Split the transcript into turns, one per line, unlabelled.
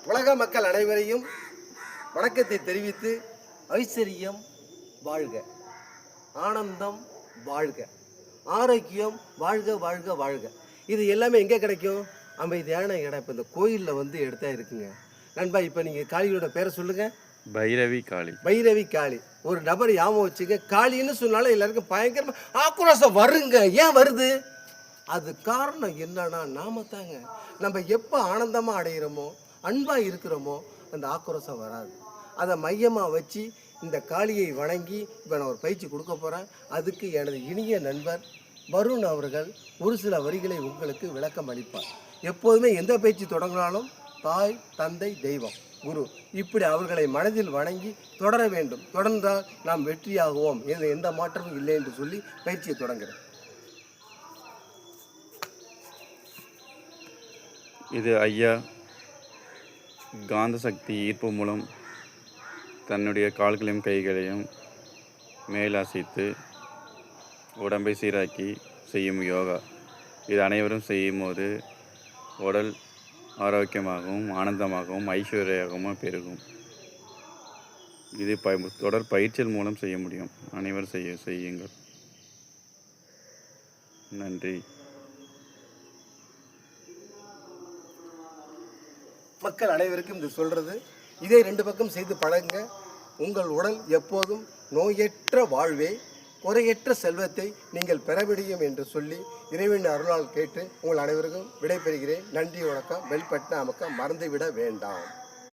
உலக மக்கள் அனைவரையும் வணக்கத்தை தெரிவித்து ஐஸ்வர்யம் வாழ்க, ஆனந்தம் வாழ்க, ஆரோக்கியம் வாழ்க வாழ்க வாழ்க. இது எல்லாமே எங்கே கிடைக்கும்? அமைதியான இடம். இப்போ இந்த கோயிலில் வந்து எடுத்தா இருக்குங்க நண்பா. இப்போ நீங்கள் காளியோட பேரை சொல்லுங்கள்.
பைரவி காளி.
பைரவி காளி. ஒரு நபர் ஞாபகம் வச்சுக்க. காளின்னு சொன்னாலும் எல்லாருக்கும் பயங்கரமாக ஆக்ரோஷம் வருங்க. ஏன் வருது? அது காரணம் என்னன்னா நாம தாங்க. நம்ம எப்போ ஆனந்தமாக அடைகிறோமோ, அன்பாக இருக்கிறோமோ, அந்த ஆக்ரோஷம் வராது. அதை மையமாக வச்சு இந்த காளியை வணங்கி இப்போ நான் ஒரு பயிற்சி கொடுக்க போகிறேன். அதுக்கு எனது இனிய நண்பர் வருண் அவர்கள் ஒரு சில வரிகளை உங்களுக்கு விளக்கம் அளிப்பார். எப்போதுமே எந்த பயிற்சி தொடங்கினாலும் தாய், தந்தை, தெய்வம், குரு, இப்படி அவர்களை மனதில் வணங்கி தொடர வேண்டும். தொடர்ந்தால் நாம் வெற்றியாகுவோம், எந்த மாற்றமும் இல்லை என்று சொல்லி பயிற்சியை தொடங்குகிறேன்.
இது ஐயா காந்த சக்தி ஈர்ப்பு மூலம் தன்னுடைய கால்களையும் கைகளையும் மேலாசித்து உடம்பை சீராக்கி செய்யும் யோகா. இது அனைவரும் செய்யும் போது உடல் ஆரோக்கியமாகவும் ஆனந்தமாகவும் ஐஸ்வர்யமாகவும் பெருகும். இது தொடர் பயிற்சியின் மூலம் செய்ய முடியும். அனைவரும் செய்யுங்கள். நன்றி.
மக்கள் அனைவருக்கும் இது சொல்கிறது, இதே 2 பக்கம் செய்து பழகுங்க. உங்கள் உடல் எப்போதும் நோயற்ற வாழ்வே, குறையற்ற செல்வத்தை நீங்கள் பெற முடியும் என்று சொல்லி இறைவனின் அருளால் கேட்டு உங்கள் அனைவருக்கும் விடைபெறுகிறேன். நன்றி, வணக்கம். பெல் பட்டனை அமக்க மறந்துவிட வேண்டாம்.